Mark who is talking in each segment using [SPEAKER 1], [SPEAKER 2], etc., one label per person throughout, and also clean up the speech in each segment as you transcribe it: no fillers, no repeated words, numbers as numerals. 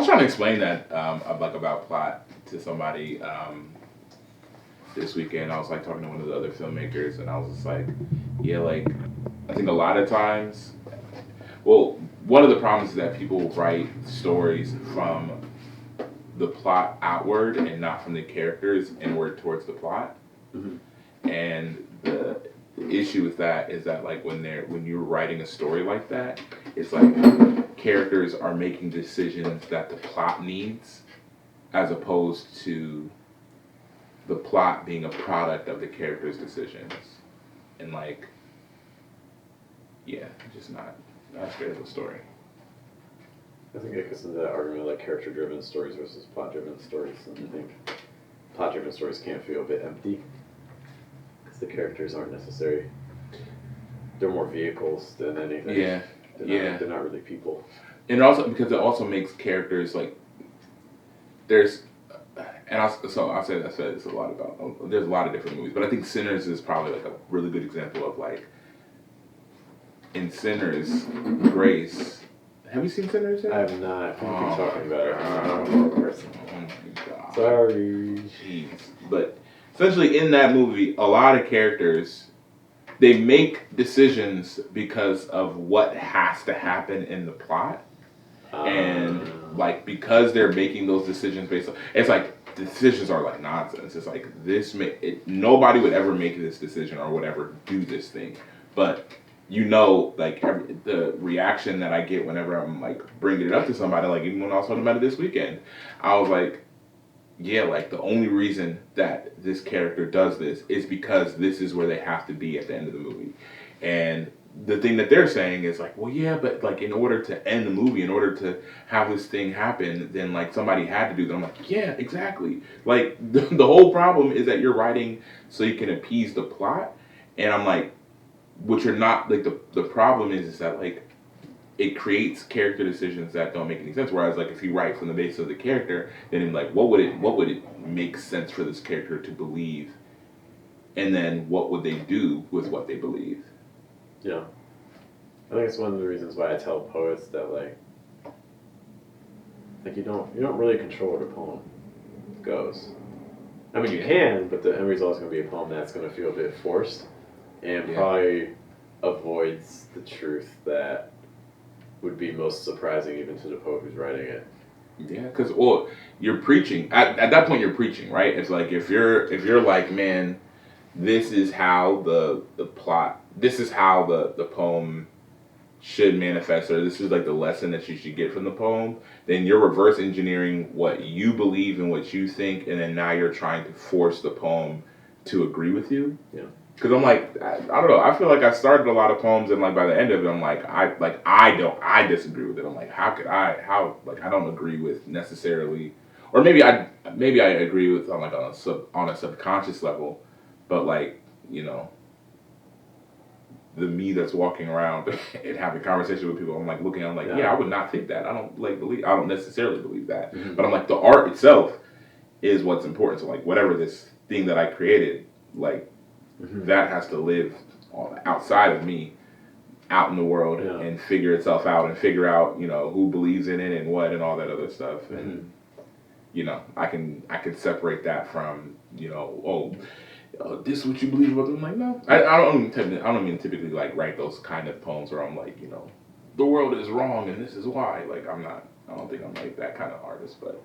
[SPEAKER 1] was trying to explain that about plot to somebody this weekend. I was like talking to one of the other filmmakers, and I was just like, yeah, like I think a lot of times, well, one of the problems is that people write stories from the plot outward and not from the characters inward towards the plot. Mm-hmm. And the issue with that is that like when you're writing a story like that, it's like characters are making decisions that the plot needs, as opposed to the plot being a product of the character's decisions. And like, yeah, just not great of a story.
[SPEAKER 2] I think it gets into that argument like character-driven stories versus plot-driven stories, and I think plot-driven stories can feel a bit empty because the characters aren't necessary. They're more vehicles than anything.
[SPEAKER 1] Yeah,
[SPEAKER 2] they're not really people.
[SPEAKER 1] And also because it also makes characters like there's, and I'll say this a lot about. There's a lot of different movies, but I think Sinners is probably like a really good example of like in Sinners, Grace. Have you seen Sinners yet?
[SPEAKER 2] I have not. People keep talking about it. I'm not a horror person.
[SPEAKER 1] Oh my god.
[SPEAKER 2] Sorry.
[SPEAKER 1] Jeez. But essentially in that movie, a lot of characters, they make decisions because of what has to happen in the plot. And like because they're making those decisions based on, it's like the decisions are like nonsense. It's like nobody would ever make this decision or would ever do this thing. But you know, like the reaction that I get whenever I'm like bringing it up to somebody, like even when I was talking about it this weekend, I was like, yeah, like the only reason that this character does this is because this is where they have to be at the end of the movie. And the thing that they're saying is like, well, yeah, but like in order to end the movie, in order to have this thing happen, then like somebody had to do that. I'm like, yeah, exactly. Like the whole problem is that you're writing so you can appease the plot. And I'm like, what you're not, like the problem is that like it creates character decisions that don't make any sense. Whereas like if you write from the base of the character, then like what would it make sense for this character to believe? And then what would they do with what they believe?
[SPEAKER 2] Yeah. I think it's one of the reasons why I tell poets that like you don't really control where the poem goes. I mean you can, but the end result is going to be a poem that's going to feel a bit forced and probably avoids the truth that would be most surprising even to the poet who's writing it.
[SPEAKER 1] Yeah, because you're preaching at that point. You're preaching, right? It's like if you're like, man, this is how the plot, this is how the poem should manifest, or this is like the lesson that you should get from the poem, then you're reverse engineering what you believe and what you think, and then now you're trying to force the poem to agree with you. Yeah. Because I'm like, I don't know, I feel like I started a lot of poems and like by the end of it, I'm like, I disagree with it. I'm like, I don't agree with necessarily, or maybe I agree with on a subconscious level, but like, you know, the me that's walking around and having conversation with people, I'm like looking, I'm like, yeah, I would not think that. I don't necessarily believe that. Mm-hmm. But I'm like, the art itself is what's important. So like whatever this thing that I created, like that has to live outside of me, out in the world and figure itself out and figure out, you know, who believes in it and what and all that other stuff. Mm-hmm. And you know, I can separate that from, you know, this is what you believe about them. I'm like, no, I don't even typically like write those kind of poems where I'm like, you know, the world is wrong and this is why. Like I don't think I'm like that kind of artist. But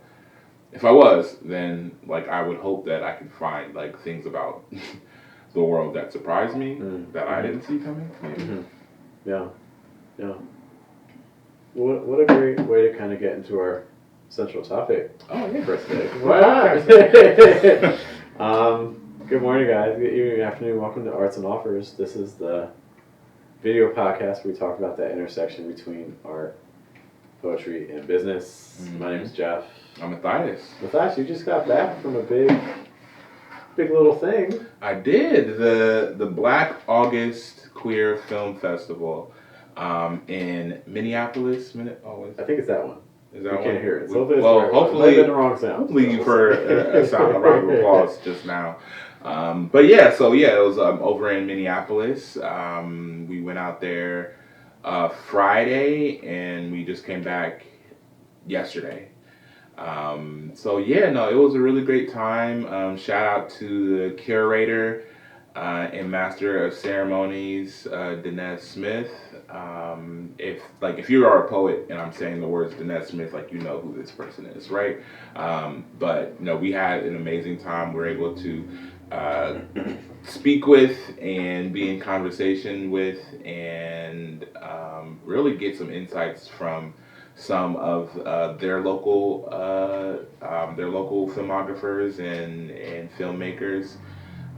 [SPEAKER 1] if I was, then like I would hope that I could find like things about the world that surprised me that I didn't see coming.
[SPEAKER 2] Mm-hmm. Yeah. What a great way to kind of get into our central topic.
[SPEAKER 1] Oh yeah,
[SPEAKER 2] for today. Good morning, guys. Good evening, good afternoon. Welcome to Arts and Offers. This is the video podcast where we talk about that intersection between art, poetry, and business. Mm-hmm. My name is Geoff.
[SPEAKER 1] I'm Mathias.
[SPEAKER 2] Mathias, you just got back from a big little thing.
[SPEAKER 1] I did. The Black August Queer Film Festival in Minneapolis.
[SPEAKER 2] I think it's that one.
[SPEAKER 1] Is that
[SPEAKER 2] you
[SPEAKER 1] one?
[SPEAKER 2] Can't hear it.
[SPEAKER 1] So hopefully,
[SPEAKER 2] the wrong sound.
[SPEAKER 1] Hopefully you've heard a round of applause just now. But yeah, it was over in Minneapolis. We went out there Friday, and we just came back yesterday. So yeah, no, it was a really great time. Shout out to the curator and master of ceremonies, Dinesh Smith. If you are a poet and I'm saying the words Dinesh Smith, like you know who this person is, right? But we had an amazing time. We are able to uh, speak with and be in conversation with and really get some insights from some of their local filmographers and filmmakers.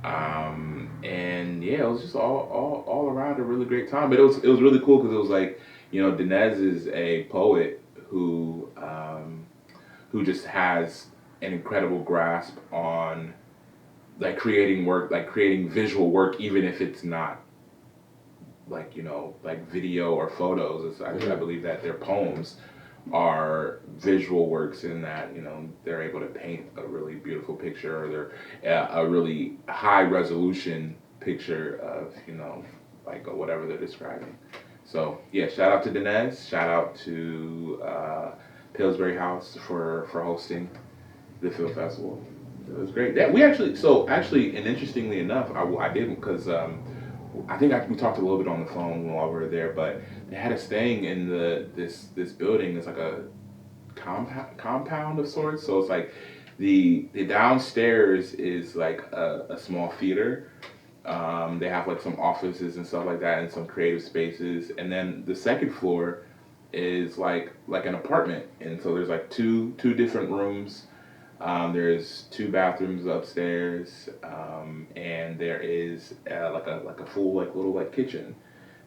[SPEAKER 1] And yeah, it was just all around a really great time. But it was really cool because it was like, Dinez is a poet who just has an incredible grasp on like creating work, like creating visual work, even if it's not like like video or photos. I believe that their poems are visual works in that they're able to paint a really beautiful picture, or they're a really high resolution picture of like whatever they're describing. So yeah, shout out to Dinez, shout out to Pillsbury House for hosting the film festival. It was great. That we actually so actually and interestingly enough, I didn't because I think we talked a little bit on the phone while we were there, but they had us staying in this building. It's like a compound of sorts. So it's like the downstairs is like a small theater. They have like some offices and stuff like that, and some creative spaces. And then the second floor is like an apartment, and so there's like two different rooms. There's two bathrooms upstairs, and there is like a full like little like kitchen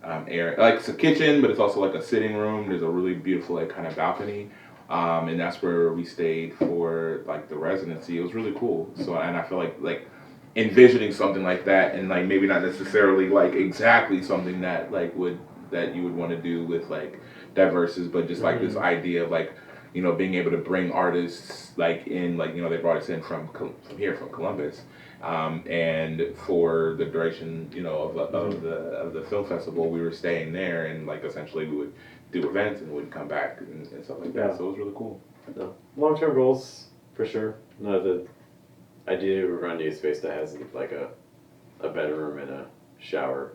[SPEAKER 1] area. Like it's a kitchen, but it's also like a sitting room. There's a really beautiful like kind of balcony, and that's where we stayed for like the residency. It was really cool. So and I feel like envisioning something like that, and like maybe not necessarily like exactly something that you would want to do with like diverses, but just like this idea of like being able to bring artists like in, like they brought us in from here from Columbus, and for the duration of the film festival, we were staying there, and like essentially we would do events and would come back and stuff like that. So it was really cool.
[SPEAKER 2] No. Long term goals for sure. No, the idea we're going to need a space that has like a bedroom and a shower,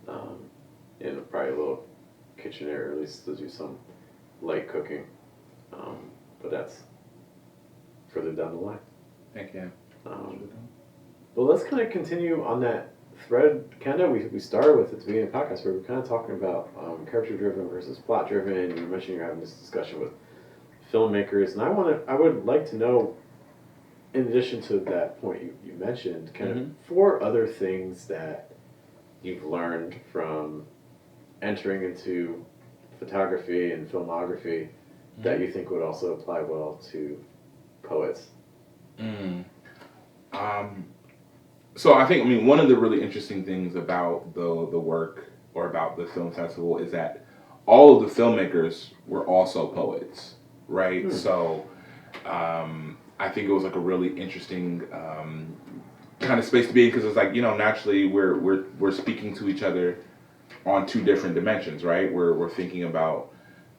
[SPEAKER 2] and probably a little kitchen area, or at least to do some light cooking. But that's further down the line.
[SPEAKER 1] Heck yeah.
[SPEAKER 2] Well, let's kind of continue on that thread. Kind of, we started with at the beginning of the podcast where we're kind of talking about character driven versus plot driven. You mentioned you're having this discussion with filmmakers, and I would like to know, in addition to that point you mentioned, kind of 4 other things that you've learned from entering into photography and filmography that you think would also apply well to poets.
[SPEAKER 1] So I think one of the really interesting things about the work or about the film festival is that all of the filmmakers were also poets, right? So I think it was like a really interesting kind of space to be in, because it's like naturally we're speaking to each other on 2 different dimensions, right? We're thinking about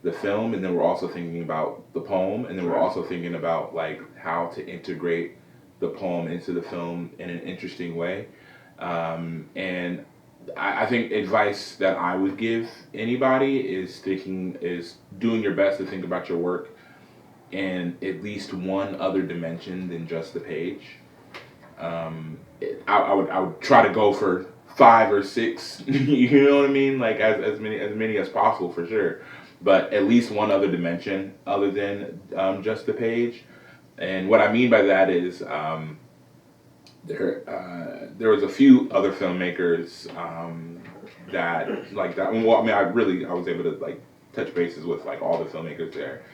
[SPEAKER 1] the film, and then we're also thinking about the poem, and then we're also thinking about like how to integrate the poem into the film in an interesting way. And I think advice that I would give anybody is doing your best to think about your work in at least one other dimension than just the page. I would try to go for 5 or 6, you know what I mean? Like as many as possible for sure, but at least one other dimension other than just the page. And what I mean by that is there was a few other filmmakers that like that. Well, I was able to like touch bases with like all the filmmakers there,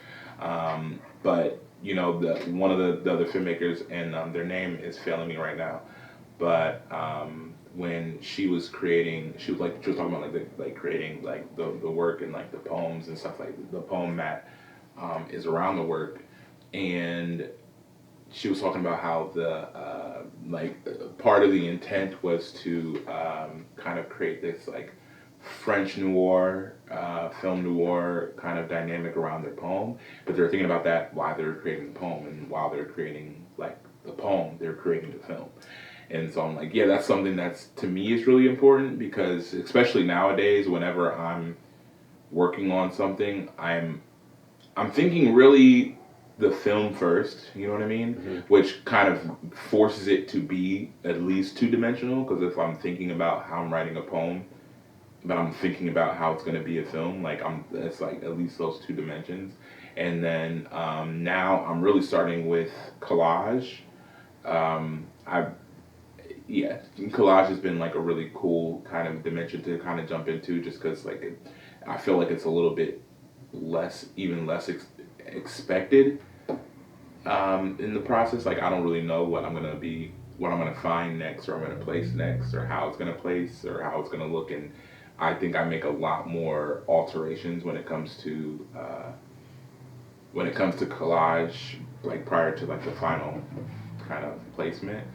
[SPEAKER 1] but one of the other filmmakers, and their name is failing me right now, but when she was creating, she was talking about like creating like the work and like the poems and stuff, like the poem that is around the work, and she was talking about how the part of the intent was to kind of create this like French noir, film noir kind of dynamic around their poem, but they're thinking about that while they're creating the poem, and while they're creating like the poem, they're creating the film. And so I'm like, yeah, that's something that's to me is really important, because especially nowadays, whenever I'm working on something, I'm thinking really the film first, you know what I mean?
[SPEAKER 2] Mm-hmm.
[SPEAKER 1] Which kind of forces it to be at least two dimensional, because if I'm thinking about how I'm writing a poem, but I'm thinking about how it's going to be a film, like it's like at least those two dimensions. And then now I'm really starting with collage. I Yeah, collage has been like a really cool kind of dimension to kind of jump into, just because like I feel like it's a little bit even less expected in the process. Like I don't really know what I'm gonna find next, or I'm gonna place next, or how it's gonna place, or how it's gonna look. And I think I make a lot more alterations when it comes to collage, like prior to like the final kind of placement,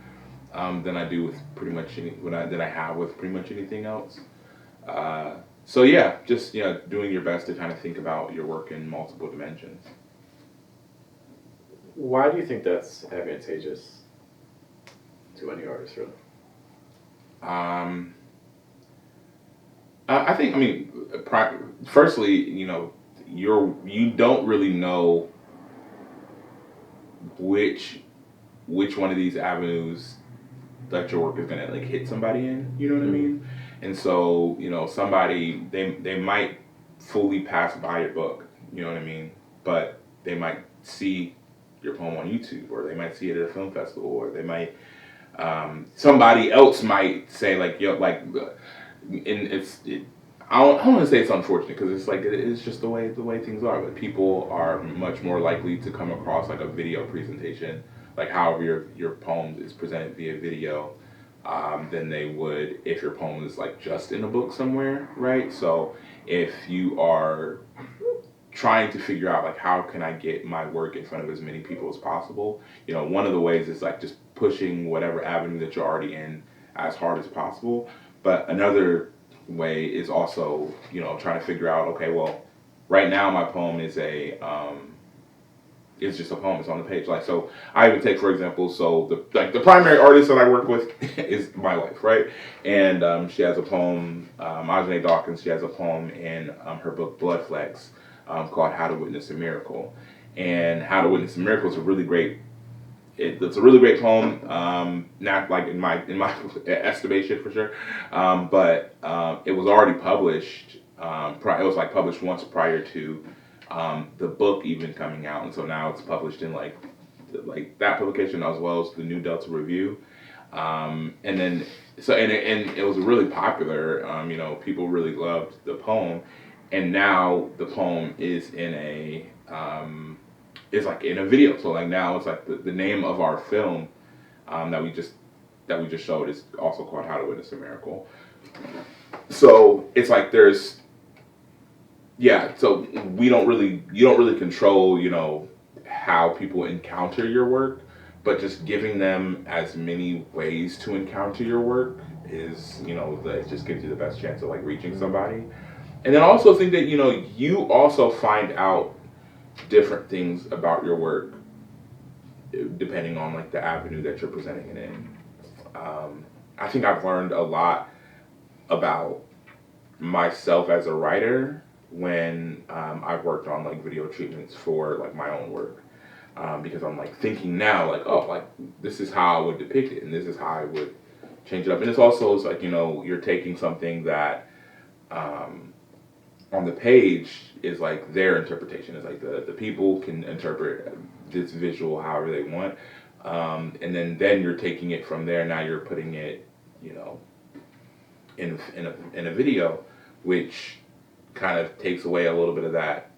[SPEAKER 1] than I do with pretty much than I have with pretty much anything else. So yeah, just doing your best to kind of think about your work in multiple dimensions.
[SPEAKER 2] Why do you think that's advantageous to any artist, really?
[SPEAKER 1] I think, I mean, firstly, you don't really know which one of these avenues that your work is gonna like hit somebody in. You know what I mean? And so somebody they might fully pass by your book. You know what I mean? But they might see your poem on YouTube, or they might see it at a film festival, or they might somebody else might say like I don't want to say it's unfortunate, because it's like it's just the way things are. But people are much more likely to come across like a video presentation, like however your poem is presented via video, than they would if your poem is like just in a book somewhere, right? So if you are trying to figure out like how can I get my work in front of as many people as possible, one of the ways is like just pushing whatever avenue that you're already in as hard as possible. But another way is also trying to figure out, okay, well, right now my poem is it's just a poem. It's on the page. Like, so I would take, for example, so the primary artist that I work with is my wife, right? And she has a poem, Ajane Dawkins. She has a poem in her book Blood Flecks, called How to Witness a Miracle. And How to Witness a Miracle is a really great. It's a really great poem. Not like in my estimation for sure, but it was already published. It was like published once prior to the book even coming out, and so now it's published in like that publication, as well as the New Delta Review, and then and it was really popular. People really loved the poem, and now the poem is in a like in a video. So like now it's like the name of our film that we just showed is also called How to Witness a Miracle. So it's like there's so you don't really control, how people encounter your work, but just giving them as many ways to encounter your work is, that just gives you the best chance of like reaching somebody. And then I also think that, you also find out different things about your work depending on like the avenue that you're presenting it in. I think I've learned a lot about myself as a writer when I've worked on like video treatments for like my own work, because I'm like thinking now like, oh, like this is how I would depict it, and this is how I would change it up. And it's also like you're taking something that on the page is like their interpretation. Is like the people can interpret this visual however they want, and then you're taking it from there. Now you're putting it in a video, which kind of takes away a little bit of that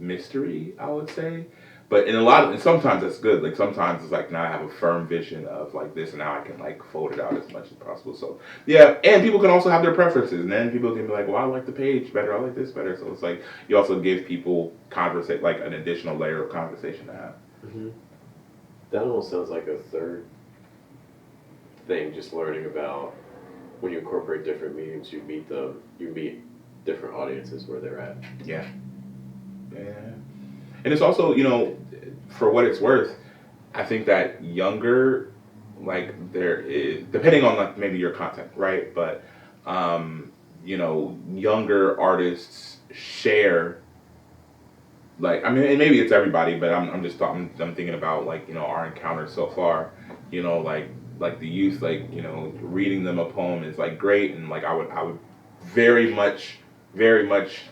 [SPEAKER 1] mystery, I would say. But and sometimes that's good. Like sometimes it's like now I have a firm vision of like this, and now I can like fold it out as much as possible. So yeah, and people can also have their preferences, and then people can be like, well, I like the page better, I like this better. So it's like you also give people like an additional layer of conversation to have.
[SPEAKER 2] Mm-hmm. That almost sounds like a third thing, just learning about when you incorporate different mediums, you meet different audiences where they're at.
[SPEAKER 1] Yeah. And it's also, for what it's worth, I think that younger, like there is, depending on like maybe your content, right? But younger artists share, like, I mean, and maybe it's everybody, but I'm thinking about like our encounters so far, like the youth, like reading them a poem is like great, and like I would very much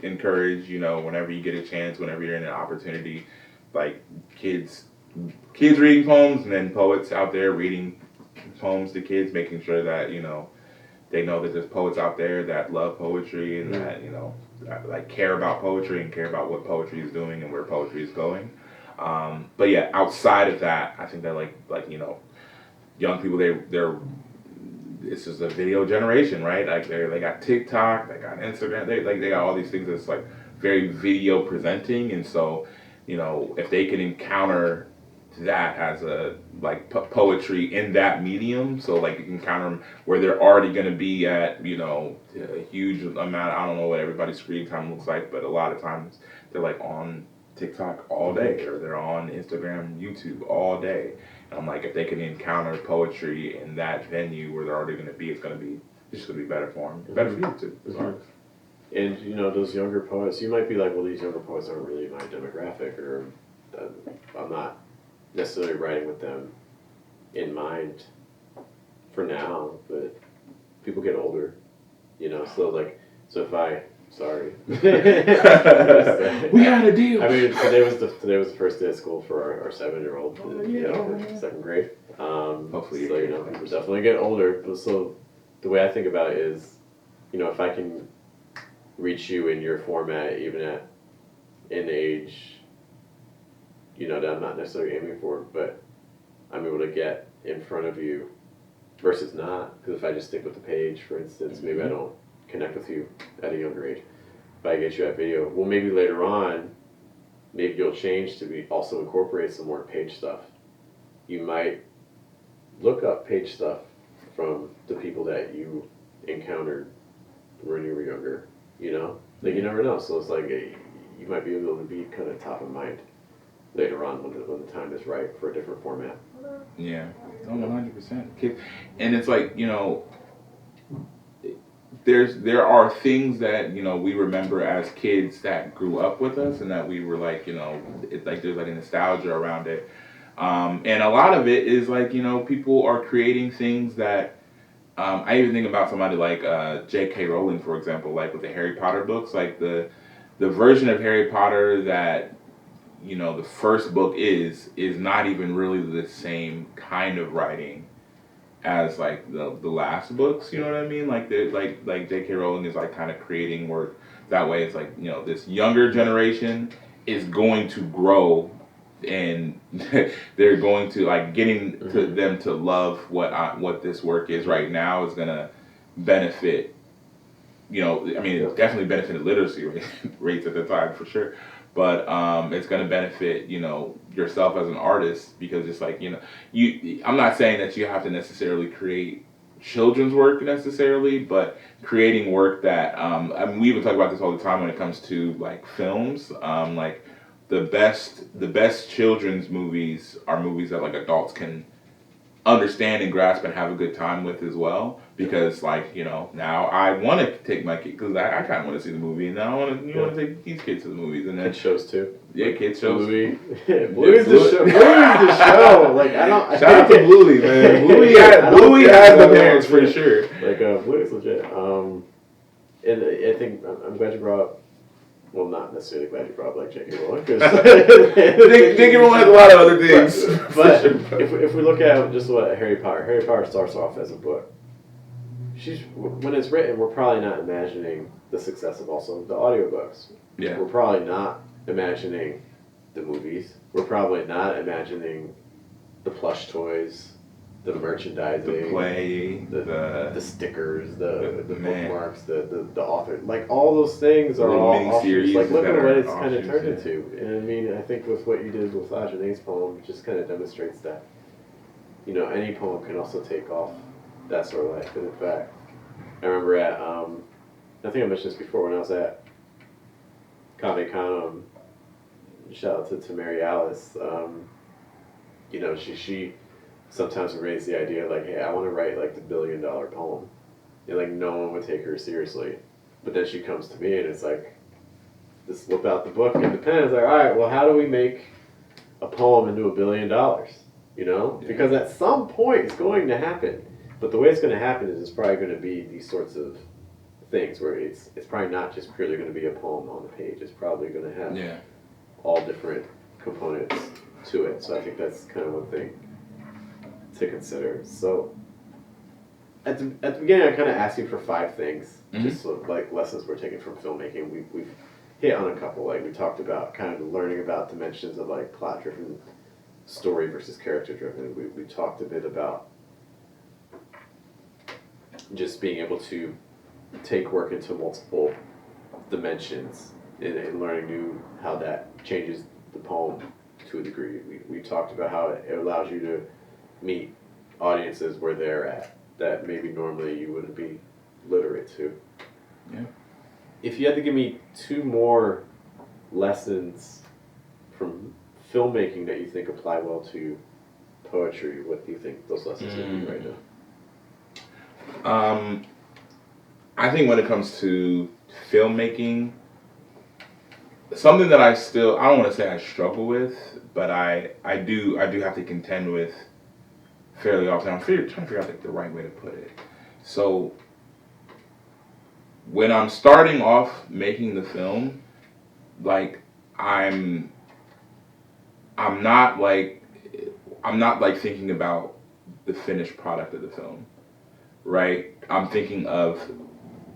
[SPEAKER 1] encourage, whenever you get a chance, whenever you're in an opportunity, like kids reading poems, and then poets out there reading poems to kids, making sure that they know that there's poets out there that love poetry, and that like care about poetry and care about what poetry is doing and where poetry is going. But yeah, outside of that, I think that like young people, they're this is a video generation, right? Like they got TikTok, they got Instagram, they got all these things that's like very video presenting, and so if they can encounter that as a like poetry in that medium, so like you can encounter them where they're already going to be at a huge amount. I don't know what everybody's screen time looks like, but a lot of times they're like on TikTok all day, or they're on Instagram, YouTube all day. And I'm like, if they can encounter poetry in that venue where they're already going to be, it's just going to be better for them, better for you too.
[SPEAKER 2] And those younger poets, you might be like, well, these younger poets aren't really my demographic, or I'm not necessarily writing with them in mind for now, but people get older, so if I, sorry.
[SPEAKER 1] We had a deal.
[SPEAKER 2] I mean, today was the first day of school for our 7-year-old, for second grade.
[SPEAKER 1] Hopefully,
[SPEAKER 2] so people definitely get older. But so the way I think about it is, if I can reach you in your format, even at an age, that I'm not necessarily aiming for, but I'm able to get in front of you versus not. Because if I just stick with the page, for instance, maybe I don't connect with you at a younger age. If I get you at video, well, maybe later on, maybe you'll change to be also incorporate some more page stuff. You might look up page stuff from the people that you encountered when you were younger. Like you never know. So it's like you might be able to be kind of top of mind later on when the time is right for a different format.
[SPEAKER 1] Yeah, 100%. And it's like there are things that we remember as kids that grew up with us, and that we were like it's like there's like a nostalgia around it, and a lot of it is like people are creating things that I even think about somebody like J.K. Rowling, for example, like with the Harry Potter books, like the version of Harry Potter that the first book is not even really the same kind of writing as like the last books. You know what I mean? Like like J.K. Rowling is like kind of creating work that way. It's like this younger generation is going to grow, and they're going to like getting to them to love what this work is right now is gonna benefit. I mean, it definitely benefited literacy rates at the time for sure. But it's going to benefit, yourself as an artist, because it's like, I'm not saying that you have to necessarily create children's work necessarily, but creating work that, I mean, we even talk about this all the time when it comes to like films. Like the best children's movies are movies that like adults can understand and grasp and have a good time with as well, because like now I want to take my kids, because I kind of want to see the movie, and now I want to take these kids to the movies, and then
[SPEAKER 2] kids shows too.
[SPEAKER 1] Yeah, kids shows.
[SPEAKER 2] Bluey is the show. Bluey is the show. Like I don't.
[SPEAKER 1] Shout out to Bluey, man. Bluey has the parents for sure.
[SPEAKER 2] Like Bluey's legit. And I think I'm glad you brought up. Well, not necessarily glad you brought up like J.K. Rowling, because
[SPEAKER 1] J.K. Rowling has a lot of other things.
[SPEAKER 2] But if we look at just what Harry Potter starts off as a book. When it's written, we're probably not imagining the success of also the audiobooks.
[SPEAKER 1] Yeah.
[SPEAKER 2] We're probably not imagining the movies. We're probably not imagining the plush toys, the merchandising,
[SPEAKER 1] the play,
[SPEAKER 2] the stickers, the bookmarks, the author, like all those things are all offshoots. Like look at what it's kind of turned into. And I mean, I think with what you did with Ajane's poem, it just kind of demonstrates that any poem can also take off that sort of life. And in fact, I remember at, I think I mentioned this before when I was at Comic-Con, shout out to Mary Alice, you know, she sometimes would raise the idea like, hey, I want to write like the $1 billion poem. And like no one would take her seriously. But then she comes to me and it's like, just whip out the book and the pen. It's like, all right, well, how do we make a poem into $1 billion? You know? Yeah. Because at some point it's going to happen. But the way it's going to happen is it's probably going to be these sorts of things where it's probably not just purely going to be a poem on the page. It's probably going to have all different components to it. So I think that's kind of one thing to consider. So at the beginning, I kind of asked you for 5 things, just sort of like lessons we're taking from filmmaking. We've hit on a couple. Like we talked about kind of learning about dimensions of like plot-driven story versus character-driven. We talked a bit about just being able to take work into multiple dimensions and learning how that changes the poem to a degree. We talked about how it allows you to meet audiences where they're at that maybe normally you wouldn't be literate to.
[SPEAKER 1] Yeah.
[SPEAKER 2] If you had to give me 2 more lessons from filmmaking that you think apply well to poetry, what do you think those lessons would be right now?
[SPEAKER 1] I think when it comes to filmmaking, something that I don't want to say I struggle with, but I do have to contend with fairly often. I'm trying to figure out like the right way to put it. So when I'm starting off making the film, like I'm not like thinking about the finished product of the film, right? I'm thinking of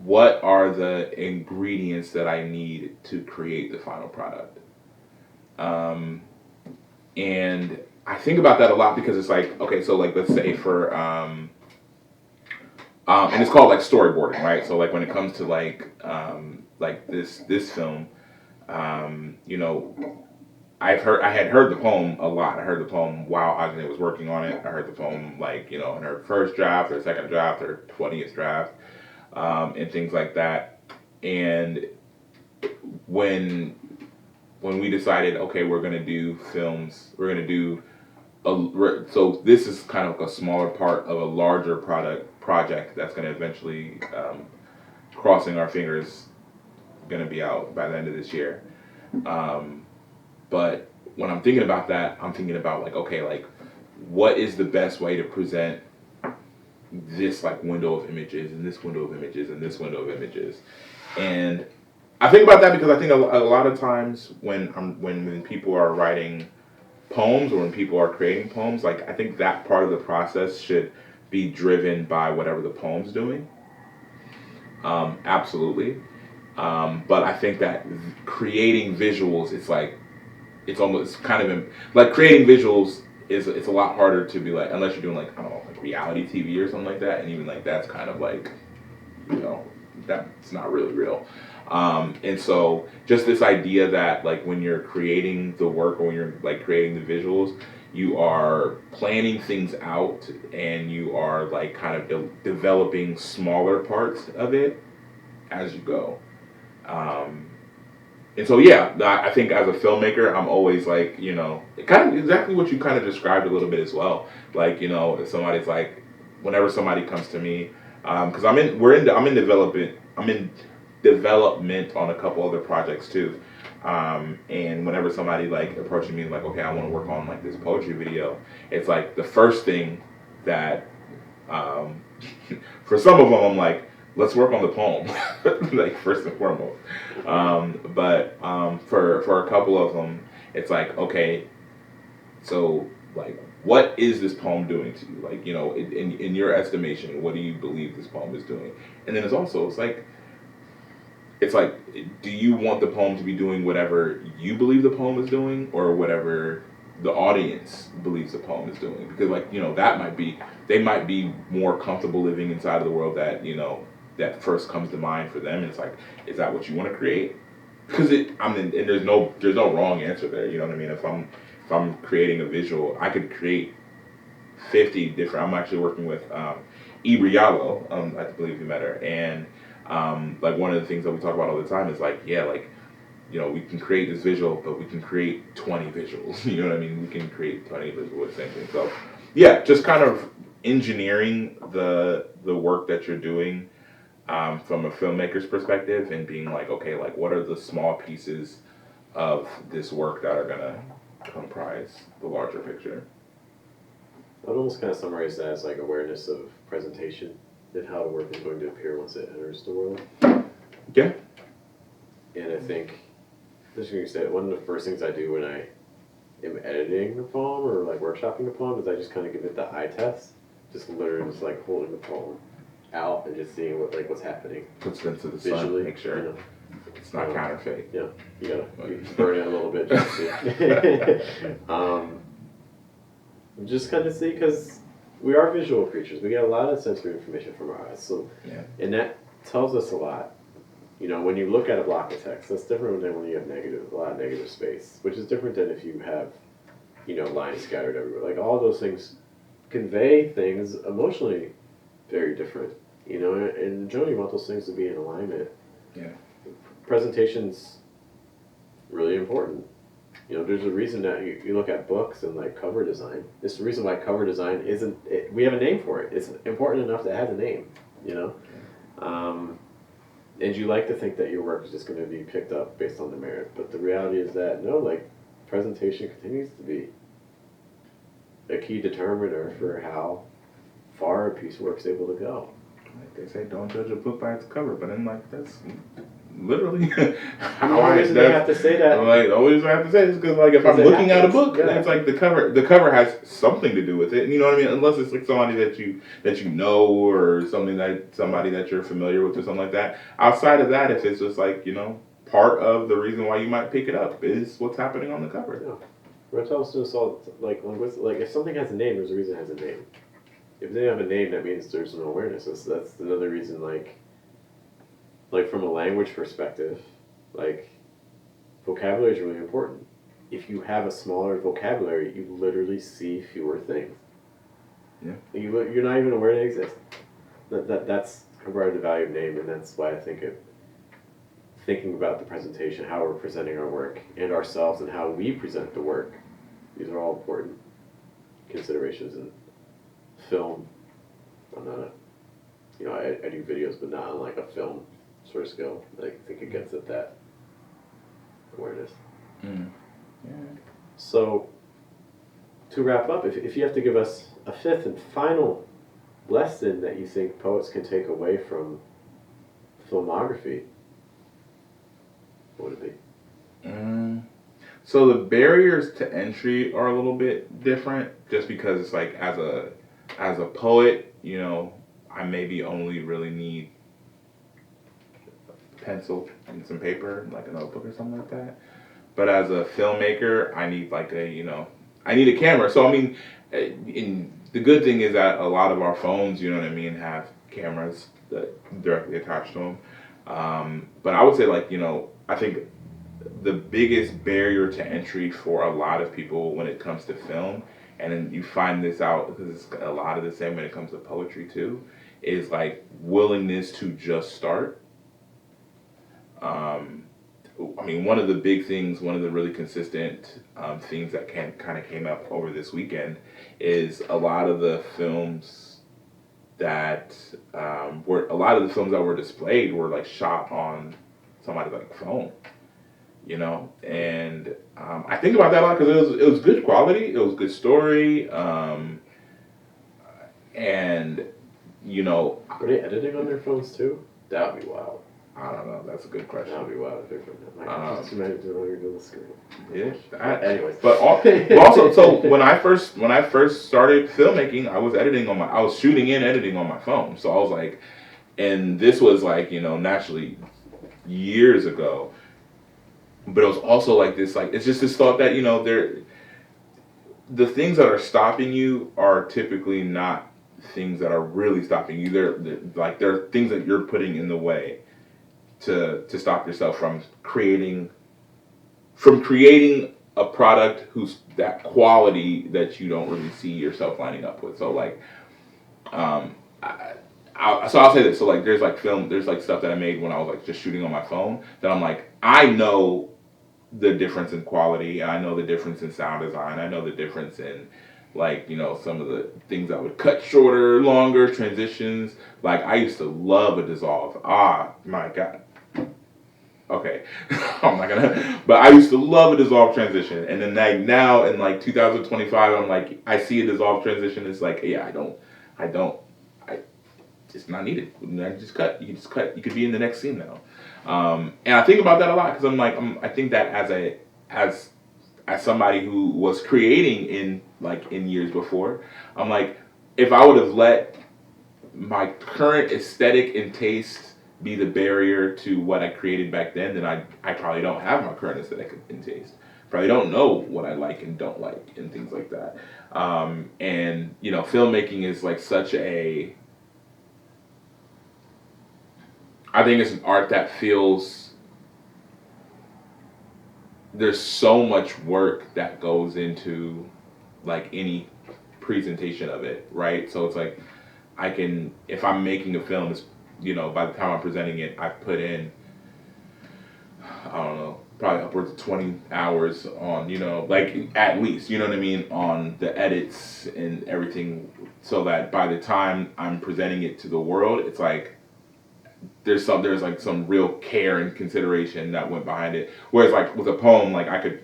[SPEAKER 1] what are the ingredients that I need to create the final product. And I think about that a lot because it's like, okay, so like let's say for and it's called like storyboarding, right? So like when it comes to like this film, you know, I had heard the poem a lot. I heard the poem while Ajane was working on it. I heard the poem like, you know, in her first draft, her second draft, her 20th draft, and things like that. And when we decided, okay, we're gonna do films, we're gonna do so this is kind of a smaller part of a larger project that's gonna eventually, crossing our fingers, gonna be out by the end of this year. But when I'm thinking about that, I'm thinking about like, okay, like what is the best way to present this like window of images and this window of images and this window of images. And I think about that because I think a lot of times when people are writing poems or when people are creating poems, like I think that part of the process should be driven by whatever the poem's doing. Absolutely. But I think that creating visuals, it's almost kind of like creating visuals it's a lot harder to be like, unless you're doing like, I don't know, like reality TV or something like that, and even like that's kind of like, you know, that's not really real. And so just this idea that like when you're creating the work or when you're like creating the visuals, you are planning things out and you are like kind of developing smaller parts of it as you go. And so, yeah, I think as a filmmaker, I'm always like, you know, kind of exactly what you kind of described a little bit as well. Like, you know, if somebody's like, whenever somebody comes to me, because I'm in development on a couple other projects too. And whenever somebody like approaching me like, okay, I want to work on like this poetry video, it's like the first thing that, for some of them, I'm like, let's work on the poem, like first and foremost. But for a couple of them, it's like, okay, so like, what is this poem doing to you? Like, you know, in your estimation, what do you believe this poem is doing? And then it's like, do you want the poem to be doing whatever you believe the poem is doing, or whatever the audience believes the poem is doing? Because like, you know, they might be more comfortable living inside of the world that, you know, that first comes to mind for them. And it's like, is that what you want to create? Because and there's no wrong answer there. You know what I mean? If I'm creating a visual, I could create 50 different. I'm actually working with Ibrialo. I believe you met her, and like one of the things that we talk about all the time is like, yeah, like, you know, we can create this visual, but we can create 20 visuals. You know what I mean? We can create 20 visuals with the same thing. So, yeah, just kind of engineering the work that you're doing from a filmmaker's perspective, and being like, okay, like what are the small pieces of this work that are gonna comprise the larger picture?
[SPEAKER 2] I'd almost kind of summarize that as like awareness of presentation and how the work is going to appear once it enters the world.
[SPEAKER 1] Yeah.
[SPEAKER 2] And I think, just going to say, one of the first things I do when I am editing the poem or like workshopping the poem is I just kind of give it the eye test. Just literally just like holding the poem out and just seeing what's happening.
[SPEAKER 1] Puts it into the
[SPEAKER 2] visually,
[SPEAKER 1] sun, make sure
[SPEAKER 2] you know.
[SPEAKER 1] it's not counterfeit.
[SPEAKER 2] Yeah, you gotta burn it a little bit just to see. Just kind of see, because we are visual creatures. We get a lot of sensory information from our eyes. So,
[SPEAKER 1] Yeah.
[SPEAKER 2] and that tells us a lot. You know, when you look at a block of text, that's different than when you have a lot of negative space, which is different than if you have, you know, lines scattered everywhere. Like all those things convey things emotionally very different. You know, and generally you want those things to be in alignment.
[SPEAKER 1] Yeah.
[SPEAKER 2] Presentation's really important. You know, there's a reason that you look at books and like cover design. It's the reason why cover design we have a name for it. It's important enough that it has a name, you know? And you like to think that your work is just going to be picked up based on the merit. But the reality is that, no, like, presentation continues to be a key determiner for how far a piece of work's able to go.
[SPEAKER 1] Like they say, don't judge a book by its cover, but then like that's literally
[SPEAKER 2] how I they have to say that.
[SPEAKER 1] Like always I have to say this because like if I'm looking at a book, it's like the cover has something to do with it. You know what I mean? Unless it's like somebody that you know, or somebody that you're familiar with or something like that. Outside of that, if it's just like, you know, part of the reason why you might pick it up is what's happening on the cover.
[SPEAKER 2] Yeah. We're telling students all like if something has a name, there's a reason it has a name. If they have a name, that means there's no awareness. That's another reason, like from a language perspective, like vocabulary is really important. If you have a smaller vocabulary, you literally see fewer things.
[SPEAKER 1] Yeah.
[SPEAKER 2] You're not even aware they exist. That's part of the value of name, and that's why I think thinking about the presentation, how we're presenting our work and ourselves, and how we present the work. These are all important considerations in film. I'm not I do videos, but not on like a film sort of scale. I think it gets at that awareness.
[SPEAKER 1] Mm. Yeah.
[SPEAKER 2] So, to wrap up, if you have to give us a fifth and final lesson that you think poets can take away from filmography, what would it be?
[SPEAKER 1] So the barriers to entry are a little bit different, just because it's like as a poet, you know, I maybe only really need pencil and some paper, like a notebook or something like that. But as a filmmaker, I need like I need a camera. So I mean, the good thing is that a lot of our phones, you know what I mean, have cameras that directly attached to them. But I would say like, you know, I think the biggest barrier to entry for a lot of people when it comes to film, and then you find this out because it's a lot of the same when it comes to poetry too, is like willingness to just start. I mean, one of the big things, one of the really consistent things that kind of came up over this weekend is a lot of the films that were displayed were like shot on somebody's like phone, you know, and I think about that a lot because it was good quality, it was good story, and you know,
[SPEAKER 2] Are they editing on their phones too? That would be wild.
[SPEAKER 1] I don't know. That's a good question.
[SPEAKER 2] That would be wild if they're doing that. Just imagine doing the screen.
[SPEAKER 1] Yeah.
[SPEAKER 2] Anyways,
[SPEAKER 1] but also, so when I first started filmmaking, I was shooting and editing on my phone. So I was like, and this was like, you know, naturally years ago. But it was also like this, like it's just this thought that, you know, the things that are stopping you are typically not things that are really stopping you. They're things that you're putting in the way to stop yourself from creating a product whose that quality that you don't really see yourself lining up with. So like So I'll say this. So like, there's like there's like stuff that I made when I was like just shooting on my phone. That I'm like, I know the difference in quality. I know the difference in sound design. I know the difference in like, some of the things I would cut shorter, longer transitions. Like I used to love a dissolve. Ah, my God. Okay, I'm not gonna. But I used to love a dissolve transition, and then like now in like 2025, I'm like, I see a dissolve transition. It's like, yeah, I don't, I. It's not needed. I just cut. You can just cut. You could be in the next scene now. And I think about that a lot because I'm like, I think that as as somebody who was creating in years before, I'm like, if I would have let my current aesthetic and taste be the barrier to what I created back then I probably don't have my current aesthetic and taste. Probably don't know what I like and don't like and things like that. And filmmaking is like such a. I think it's an art that feels. There's so much work that goes into like any presentation of it, right? So it's like if I'm making a film, it's, by the time I'm presenting it, I put in, I don't know, probably upwards of 20 hours on, like at least, you know what I mean, on the edits and everything, so that by the time I'm presenting it to the world, it's like there's like some real care and consideration that went behind it. Whereas like with a poem, like I could,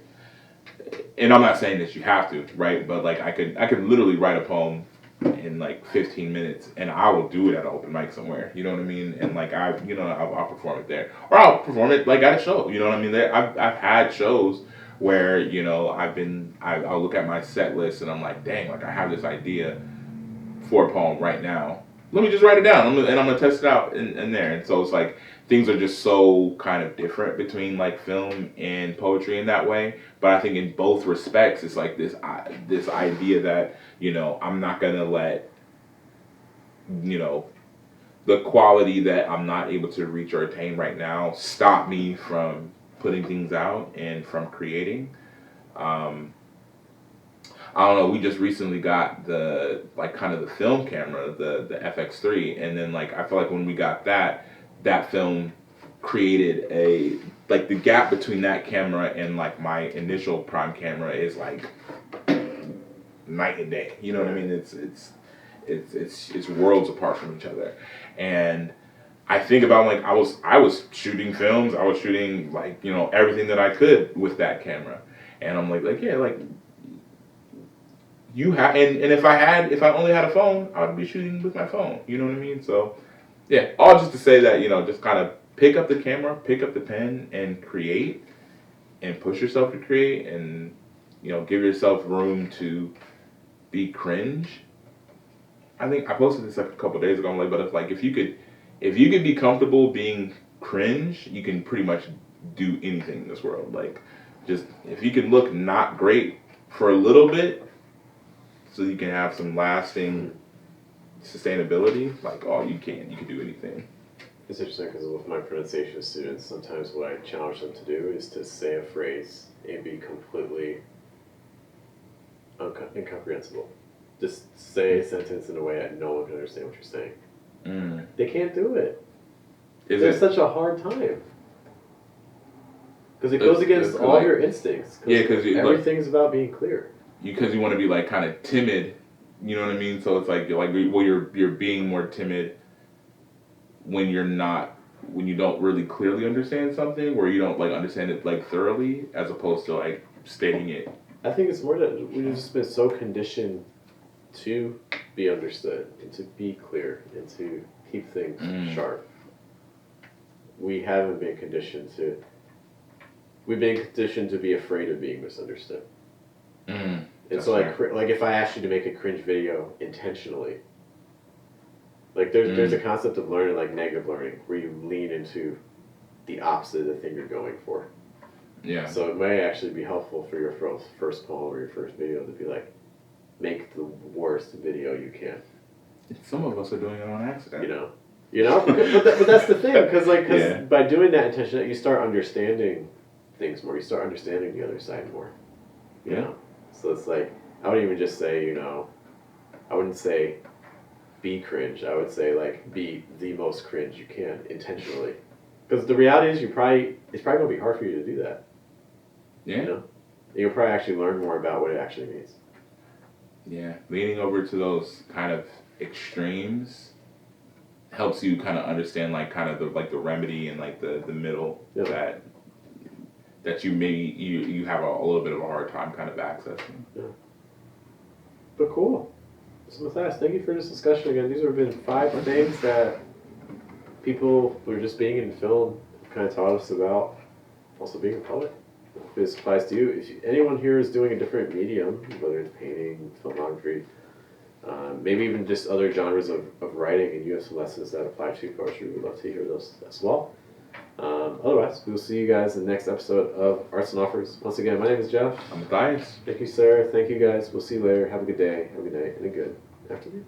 [SPEAKER 1] and I'm not saying that you have to, right? But like I could literally write a poem in like 15 minutes, and I will do it at an open mic somewhere. You know what I mean? And like I'll perform it there, or I'll perform it like at a show. You know what I mean? I've had shows where I'll look at my set list and I'm like, dang, like I have this idea for a poem right now. Let me just write it down, and I'm gonna test it out in there. And so it's like things are just so kind of different between like film and poetry in that way. But I think in both respects, it's like this idea that I'm not gonna let the quality that I'm not able to reach or attain right now stop me from putting things out and from creating. I don't know. We just recently got the like kind of the film camera, the FX3, and then like I feel like when we got that film created a like the gap between that camera and like my initial prime camera is like night and day. You know what I mean? It's worlds apart from each other, and I think about like I was shooting films, I was shooting like everything that I could with that camera, and I'm like yeah, like you have, and if I only had a phone, I would be shooting with my phone. You know what I mean? So yeah, all just to say that just kind of pick up the camera, pick up the pen, and create, and push yourself to create, and give yourself room to be cringe. I think I posted this like a couple days ago. I'm like, but if you could be comfortable being cringe, you can pretty much do anything in this world. Like, just if you can look not great for a little bit, so you can have some lasting sustainability. Like, oh, you can do anything.
[SPEAKER 2] It's interesting because with my pronunciation students, sometimes what I challenge them to do is to say a phrase and be completely incomprehensible. Just say a sentence in a way that no one can understand what you're saying. They can't do it. It's such a hard time. Because it goes against all your instincts.
[SPEAKER 1] Yeah, because
[SPEAKER 2] everything's about being clear.
[SPEAKER 1] Because you want to be like kind of timid, you know what I mean? So it's like you're being more timid when you don't really clearly understand something, where you don't like understand it like thoroughly, as opposed to like stating it.
[SPEAKER 2] I think it's more that we've just been so conditioned to be understood and to be clear and to keep things sharp. We haven't been conditioned to. We've been conditioned to be afraid of being misunderstood. And so like if I asked you to make a cringe video intentionally, like there's a concept of learning, like negative learning, where you lean into the opposite of the thing you're going for.
[SPEAKER 1] Yeah.
[SPEAKER 2] So it may actually be helpful for your first poem or your first video to be like, make the worst video you can.
[SPEAKER 1] Some of us are doing it on accident.
[SPEAKER 2] But that's the thing, because by doing that intention, you start understanding things more. You start understanding the other side more. You know? So it's like, I wouldn't even just say, I wouldn't say, be cringe. I would say like be the most cringe you can intentionally, because the reality is it's probably gonna be hard for you to do that.
[SPEAKER 1] Yeah.
[SPEAKER 2] You know, you'll probably actually learn more about what it actually means.
[SPEAKER 1] Yeah, leaning over to those kind of extremes helps you kind of understand like kind of the remedy and like the middle that you maybe you have a little bit of a hard time kind of accessing.
[SPEAKER 2] Yeah. But cool. So Mathias, thank you for this discussion again. These have been 5 things that people who are just being in film kind of taught us about. Also being a poet. If this applies to you, anyone here is doing a different medium, whether it's painting, filmography, maybe even just other genres of writing, and you have some lessons that apply to poetry, we'd love to hear those as well. Otherwise, we'll see you guys in the next episode of Arts and Offers. Once again, my name is Geoff.
[SPEAKER 1] I'm Mathias.
[SPEAKER 2] Thank you, Sarah. Thank you, guys. We'll see you later. Have a good day, have a good night, and a good afternoon.